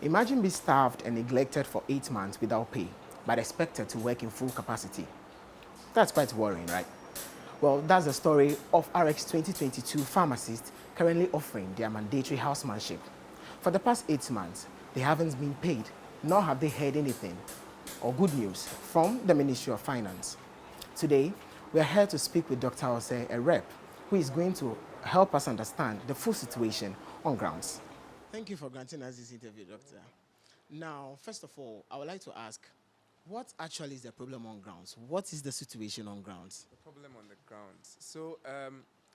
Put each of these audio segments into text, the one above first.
Imagine being starved and neglected for 8 months without pay, but expected to work in full capacity. That's quite worrying, right? Well, that's the story of RX 2022 pharmacists currently offering their mandatory housemanship. For the past 8 months, they haven't been paid, nor have they heard anything or good news from the Ministry of Finance. Today, we are here to speak with Dr. Osei, a rep, who is going to help us understand the full situation on grounds. Thank you for granting us this interview, Doctor. Now, first of all, I would like to ask, what actually is the problem on grounds? What is the situation on grounds? The problem on the grounds.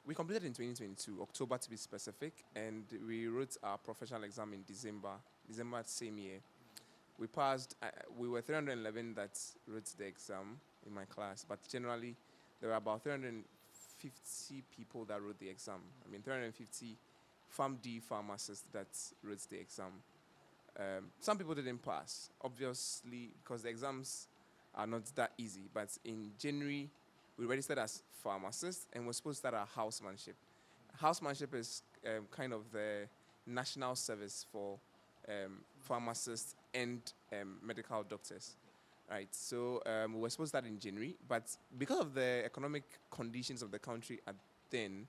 We completed in 2022, October to be specific, and we wrote our professional exam in December same year. We passed, we were 311 that wrote the exam in my class, but generally there were about 350 people that wrote the exam. 350 PharmD pharmacists that wrote the exam. Some people didn't pass, obviously, because the exams are not that easy. But in January, we registered as pharmacists and we're supposed to start our housemanship. Housemanship is kind of the national service for pharmacists and medical doctors. Right, so we were supposed to start in January, but because of the economic conditions of the country at then,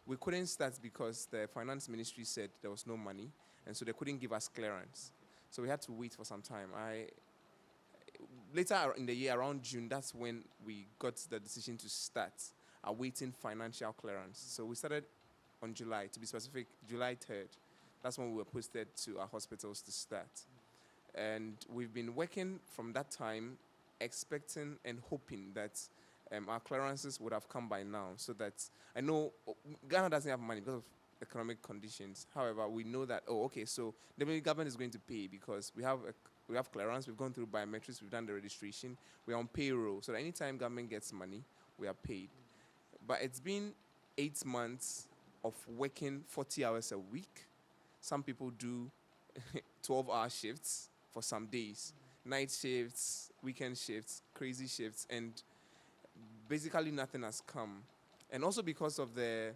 we couldn't start because the finance ministry said there was no money, and so they couldn't give us clearance. So we had to wait for some time. Later in the year, around June, that's when we got the decision to start awaiting financial clearance. So we started on July, to be specific, July 3rd. That's when we were posted to our hospitals to start. And we've been working from that time, expecting and hoping that our clearances would have come by now, so that I know Ghana doesn't have money because of economic conditions. However, we know that, so the government is going to pay because we have clearance, we've gone through biometrics, we've done the registration, we're on payroll. So that anytime government gets money, we are paid. But it's been 8 months of working 40 hours a week. Some people do 12-hour shifts for some days, night shifts, weekend shifts, crazy shifts, and basically nothing has come. And also because of the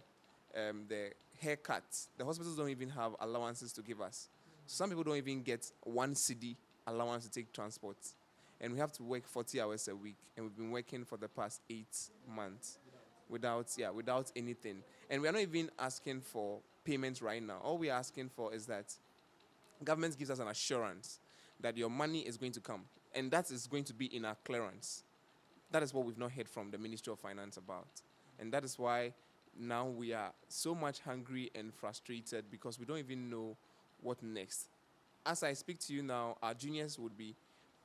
haircuts, the hospitals don't even have allowances to give us. So some people don't even get 1 cedi allowance to take transport. And we have to work 40 hours a week. And we've been working for the past 8 months without anything. And we're not even asking for payments right now. All we're asking for is that government gives us an assurance that your money is going to come. And that is going to be in our clearance. That is what we've not heard from the Ministry of Finance about. And that is why now we are so much hungry and frustrated because we don't even know what next. As I speak to you now, our juniors would be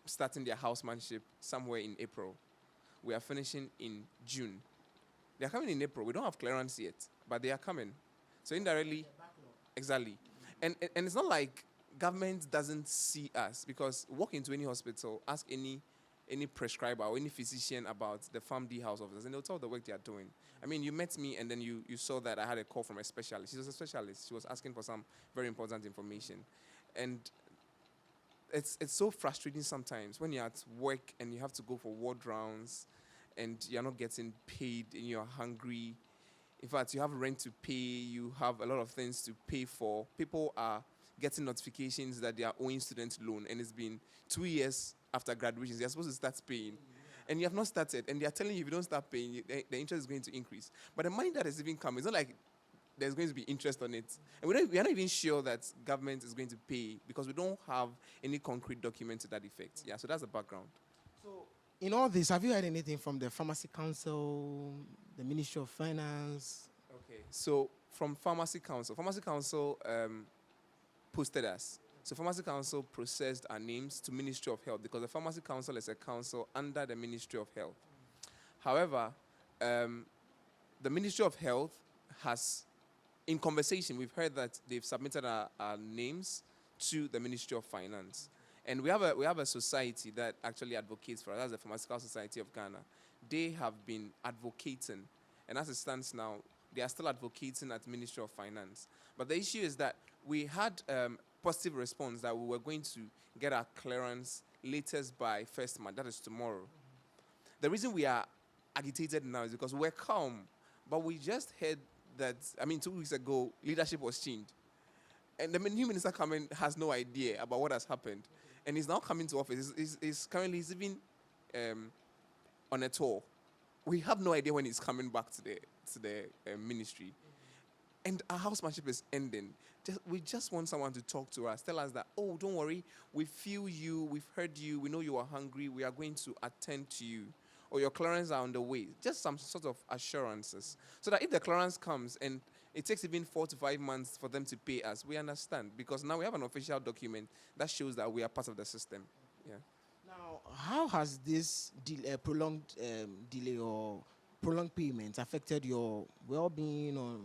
starting their housemanship somewhere in April. We are finishing in June. They are coming in April. We don't have clearance yet, but they are coming. So indirectly, exactly. And it's not like government doesn't see us, because walk into any hospital, ask any prescriber or any physician about the PharmD house officers, and they'll tell the work they are doing. You met me and then you saw that I had a call from a specialist. She was a specialist. She was asking for some very important information. And it's so frustrating sometimes when you're at work and you have to go for ward rounds and you're not getting paid and you're hungry. In fact, you have rent to pay, you have a lot of things to pay for. People are getting notifications that they are owing student loan, and it's been 2 years after graduation. They're supposed to start paying, and you have not started, and they are telling you if you don't start paying, the interest is going to increase. But the money that is even coming, it's not like there's going to be interest on it. And we are not even sure that government is going to pay because we don't have any concrete document to that effect. Yeah, so that's the background. So, in all this, have you heard anything from the Pharmacy Council, the Ministry of Finance? Okay, so from Pharmacy Council posted us. So Pharmacy Council processed our names to Ministry of Health because the Pharmacy Council is a council under the Ministry of Health. However, the Ministry of Health has, in conversation, we've heard that they've submitted our names to the Ministry of Finance. And we have a society that actually advocates for us. That's the Pharmaceutical Society of Ghana. They have been advocating, and as it stands now, they are still advocating at Ministry of Finance. But the issue is that we had positive response that we were going to get our clearance latest by 1st March, that is tomorrow. The reason we are agitated now is because we're calm, but we just heard that, 2 weeks ago, leadership was changed. And the new minister coming has no idea about what has happened, and he's now coming to office. He's currently even on a tour. We have no idea when he's coming back to the ministry, and our housemanship is ending. We just want someone to talk to us, tell us that, oh, don't worry, we feel you, we've heard you, we know you are hungry, we are going to attend to you, or your clearance are on the way. Just some sort of assurances, so that if the clearance comes and it takes even 4 to 5 months for them to pay us, we understand, because now we have an official document that shows that we are part of the system. Yeah. Now, how has this prolonged delay or prolonged payment affected your well-being? Or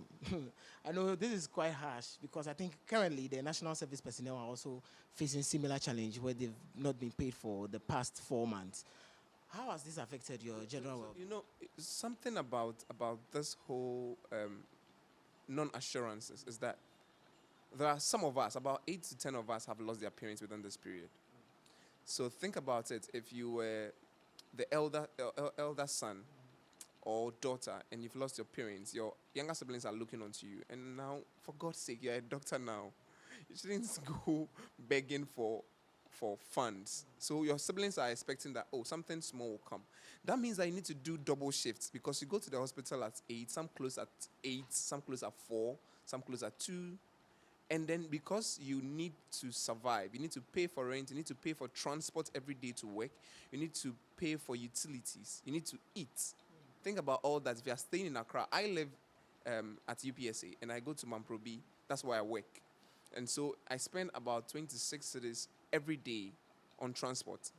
I know this is quite harsh because I think currently the national service personnel are also facing similar challenge where they've not been paid for the past 4 months. How has this affected your general well-being? You know, something about this whole non-assurances is that there are some of us, about 8 to 10 of us, have lost their parents within this period. So think about it. If you were the elder son or daughter and you've lost your parents, your younger siblings are looking onto you. And now, for God's sake, you're a doctor now. You shouldn't go begging for funds. So your siblings are expecting that, oh, something small will come. That means that you need to do double shifts, because you go to the hospital at 8, some close at 8, some close at 4, some close at 2. And then because you need to survive, you need to pay for rent, you need to pay for transport every day to work, you need to pay for utilities, you need to eat. Think about all that. If you are staying in Accra, I live at UPSA and I go to Mamprobi, that's where I work. And so I spend about 26 cedis every day on transport.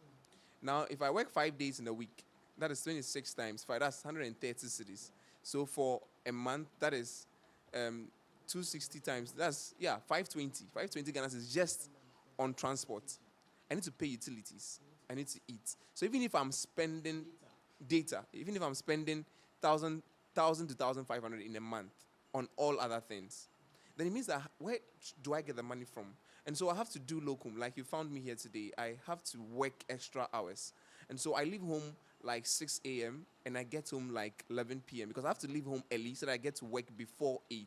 Now, if I work 5 days in a week, that is 26 times 5, that's 130 cedis. So for a month, that is 260 times, that's, 520. 520 Ghana is just on transport. I need to pay utilities. I need to eat. So even if I'm spending data, even if I'm spending 1,000 to 1,500 in a month on all other things, then it means that where do I get the money from? And so I have to do locum. Like you found me here today, I have to work extra hours. And so I leave home like 6 a.m. and I get home like 11 p.m. because I have to leave home early so that I get to work before 8.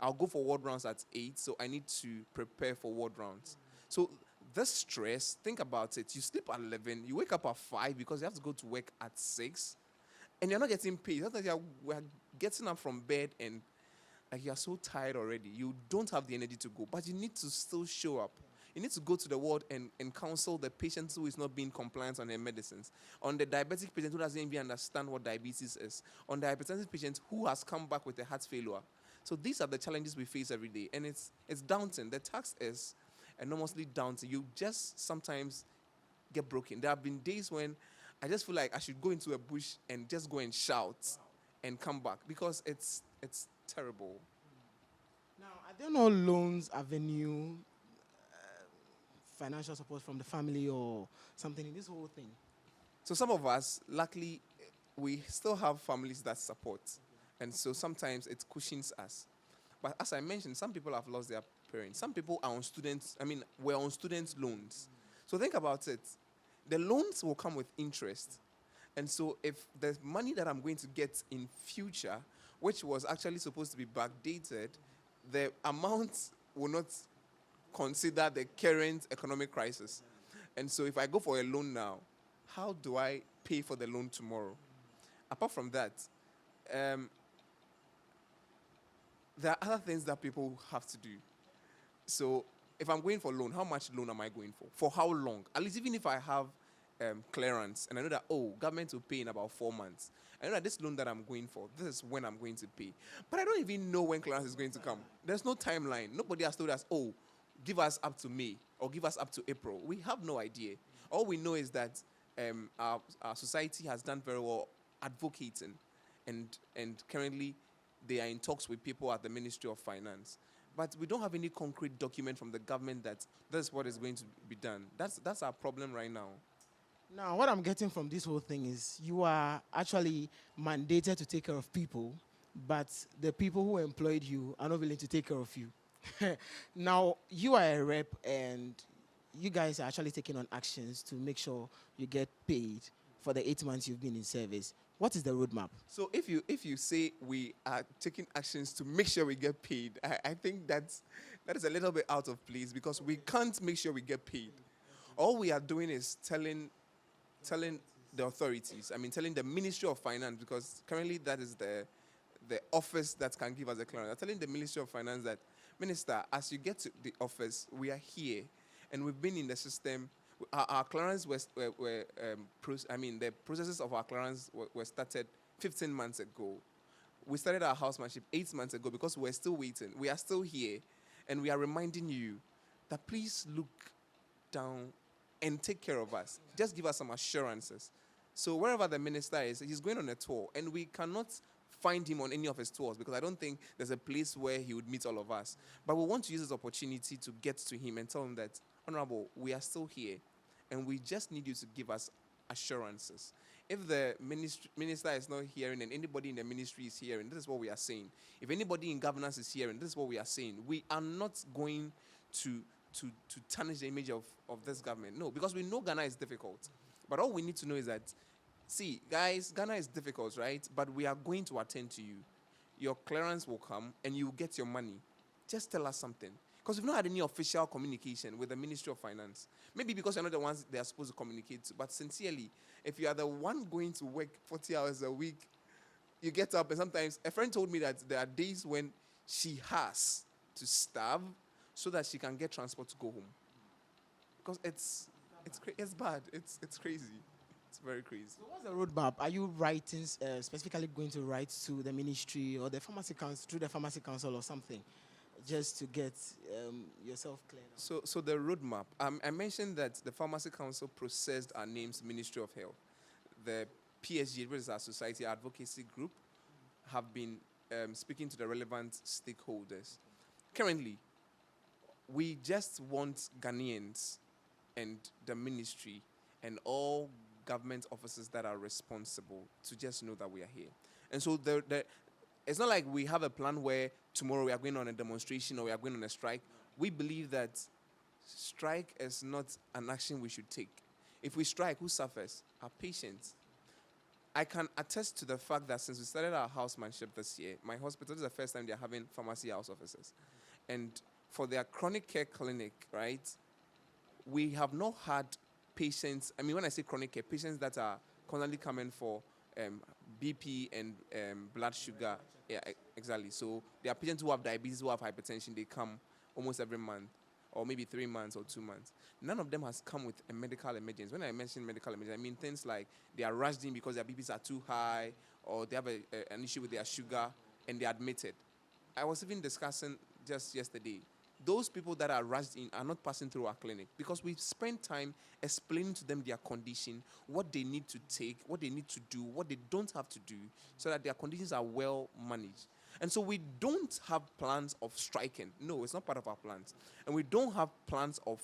I'll go for ward rounds at 8, so I need to prepare for ward rounds. So this stress, think about it. You sleep at 11, you wake up at 5 because you have to go to work at 6, and you're not getting paid. That's like we're getting up from bed and like you're so tired already. You don't have the energy to go, but you need to still show up. You need to go to the ward and counsel the patient who is not being compliant on their medicines, on the diabetic patient who doesn't even understand what diabetes is, on the hypertensive patient who has come back with a heart failure. So these are the challenges we face every day, and it's daunting. The task is enormously daunting. You just sometimes get broken. There have been days when I just feel like I should go into a bush and just go and shout and come back because it's terrible. Now, are there no loans avenue, financial support from the family or something in this whole thing? So some of us, luckily, we still have families that support. And so sometimes it cushions us. But as I mentioned, some people have lost their parents. Some people are on we're on student loans. So think about it. The loans will come with interest. And so if the money that I'm going to get in future, which was actually supposed to be backdated, the amount will not consider the current economic crisis. And so if I go for a loan now, how do I pay for the loan tomorrow? Apart from that, there are other things that people have to do. So if I'm going for loan, how much loan am I going for? For how long? At least even if I have clearance and I know that, government will pay in about 4 months. I know that this loan that I'm going for, this is when I'm going to pay. But I don't even know when clearance is going to come. There's no timeline. Nobody has told us, give us up to May or give us up to April. We have no idea. All we know is that our society has done very well advocating, and currently they are in talks with people at the Ministry of Finance. But we don't have any concrete document from the government that this is what is going to be done. That's our problem right now. Now, what I'm getting from this whole thing is you are actually mandated to take care of people, but the people who employed you are not willing to take care of you. Now, you are a rep, and you guys are actually taking on actions to make sure you get paid for the 8 months you've been in service. What is the roadmap? So if you say we are taking actions to make sure we get paid, I think that is a little bit out of place because we can't make sure we get paid. All we are doing is telling the authorities, I mean telling the Ministry of Finance, because currently that is the office that can give us a clearance. I'm telling the Ministry of Finance that, Minister, as you get to the office, we are here and we've been in the system. Our clearance the processes of our clearance were started 15 months ago. We started our housemanship 8 months ago because we're still waiting. We are still here, and we are reminding you that please look down and take care of us. Just give us some assurances. So wherever the minister is, he's going on a tour, and we cannot find him on any of his tours because I don't think there's a place where he would meet all of us. But we want to use this opportunity to get to him and tell him that, Honorable, we are still here, and we just need you to give us assurances. If the minister is not hearing and anybody in the ministry is hearing, this is what we are saying. If anybody in governance is hearing, this is what we are saying. We are not going to tarnish the image of this government. No, because we know Ghana is difficult. But all we need to know is that, see, guys, Ghana is difficult, right? But we are going to attend to you. Your clearance will come and you will get your money. Just tell us something. Because we've not had any official communication with the Ministry of Finance. Maybe because you're not the ones they are supposed to communicate to. But sincerely, if you are the one going to work 40 hours a week, you get up and sometimes, a friend told me that there are days when she has to starve so that she can get transport to go home. Because it's bad. It's crazy. It's very crazy. So what's the roadmap? Are you writing, specifically going to write to the ministry or the pharmacy council, through the pharmacy council or something, just to get yourself clear? So the roadmap. I mentioned that the Pharmacy Council processed our names, Ministry of Health. The PSG, which is our society advocacy group, have been speaking to the relevant stakeholders. Currently, we just want Ghanaians and the ministry and all government officers that are responsible to just know that we are here. And so it's not like we have a plan where tomorrow we are going on a demonstration or we are going on a strike. We believe that strike is not an action we should take. If we strike, who suffers? Our patients. I can attest to the fact that since we started our housemanship this year, my hospital is the first time they're having pharmacy house officers. And for their chronic care clinic, right, we have not had patients, I mean, when I say chronic care, patients that are constantly coming for BP and blood sugar. Yeah, exactly. So there are patients who have diabetes, who have hypertension, they come almost every month, or maybe 3 months or 2 months. None of them has come with a medical emergency. When I mention medical emergency, I mean things like they are rushed in because their BPs are too high, or they have an issue with their sugar, and they're admitted. I was even discussing just yesterday, those people that are rushed in are not passing through our clinic because we spend time explaining to them their condition, what they need to take, what they need to do, what they don't have to do, so that their conditions are well managed. And so we don't have plans of striking. No, it's not part of our plans. And we don't have plans of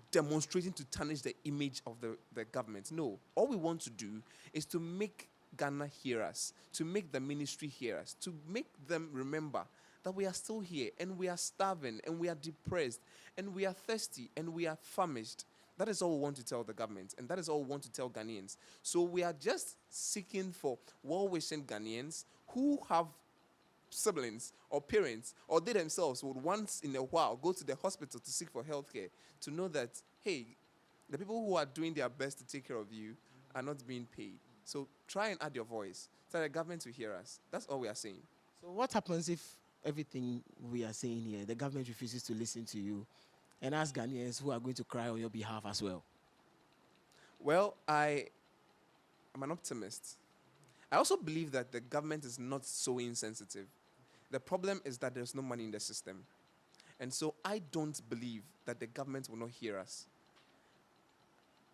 demonstrating to tarnish the image of the government. No, all we want to do is to make Ghana hear us, to make the ministry hear us, to make them remember that we are still here and we are starving and we are depressed and we are thirsty and we are famished. That is all we want to tell the government, and that is all we want to tell Ghanaians. So we are just seeking for well-wishing Ghanaians who have siblings or parents, or they themselves would once in a while go to the hospital to seek for health care, to know that, hey, the people who are doing their best to take care of you are not being paid. So try and add your voice so that the government will hear us. That's all we are saying. So what happens if everything we are saying here, the government refuses to listen to you and ask Ghanaians who are going to cry on your behalf as well? Well, I am an optimist. I also believe that the government is not so insensitive. The problem is that there's no money in the system. And so I don't believe that the government will not hear us.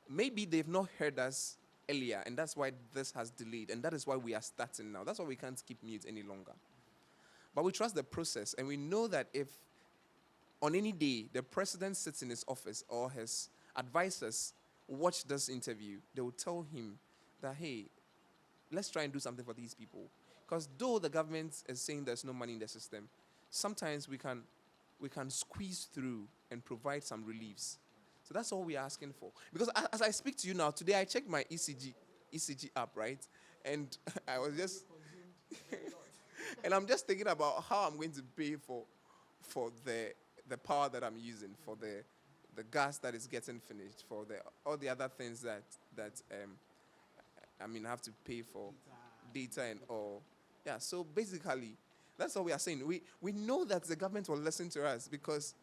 Maybe they've not heard us earlier, and that's why this has delayed, and that is why we are starting now. That's why we can't keep mute any longer. But we trust the process, and we know that if on any day the president sits in his office or his advisors watch this interview, they will tell him that, hey, let's try and do something for these people. Because though the government is saying there's no money in the system, sometimes we can squeeze through and provide some reliefs. So that's all we're asking for. Because as I speak to you now, today I checked my ECG app, right? And I was just, and I'm just thinking about how I'm going to pay for the power that I'm using, for the gas that is getting finished, for the all the other things that I mean I have to pay for, data and all. Yeah. So basically, that's all we are saying. We know that the government will listen to us because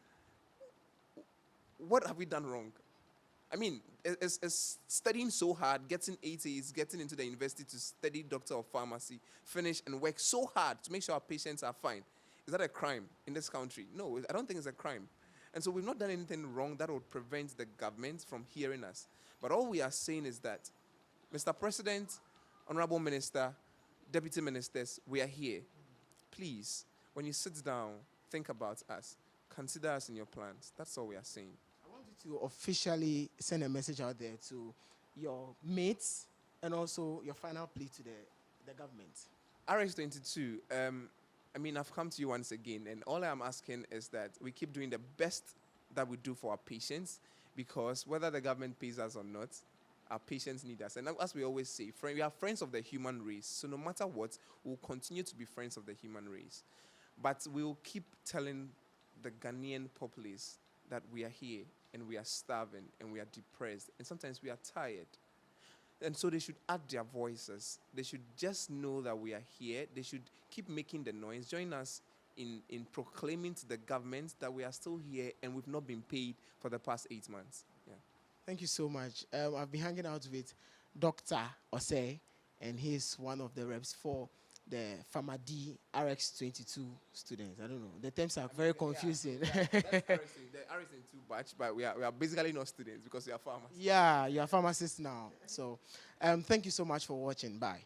what have we done wrong? I mean, it's studying so hard, getting 80s, getting into the university to study doctor of pharmacy, finish and work so hard to make sure our patients are fine. Is that a crime in this country? No, I don't think it's a crime. And so we've not done anything wrong that would prevent the government from hearing us. But all we are saying is that, Mr. President, Honorable Minister, Deputy Ministers, we are here. Please, when you sit down, think about us. Consider us in your plans. That's all we are saying. I want you to officially send a message out there to your mates and also your final plea to the government. RX22, I mean, I've come to you once again, and all I'm asking is that we keep doing the best that we do for our patients, because whether the government pays us or not, our patients need us. And as we always say, we are friends of the human race, so no matter what, we'll continue to be friends of the human race. But we'll keep telling the Ghanaian populace that we are here, and we are starving, and we are depressed, and sometimes we are tired. And so they should add their voices. They should just know that we are here. They should keep making the noise. Join us in proclaiming to the government that we are still here and we've not been paid for the past 8 months. Yeah. Thank you so much. I've been hanging out with Dr. Osei, and he's one of the reps for the PharmaD RX22 students. I don't know. The terms are very confusing. Yeah, that's RX, the RX22 batch, but we are basically not students because we are pharmacists. Yeah, you're pharmacists now. So thank you so much for watching. Bye.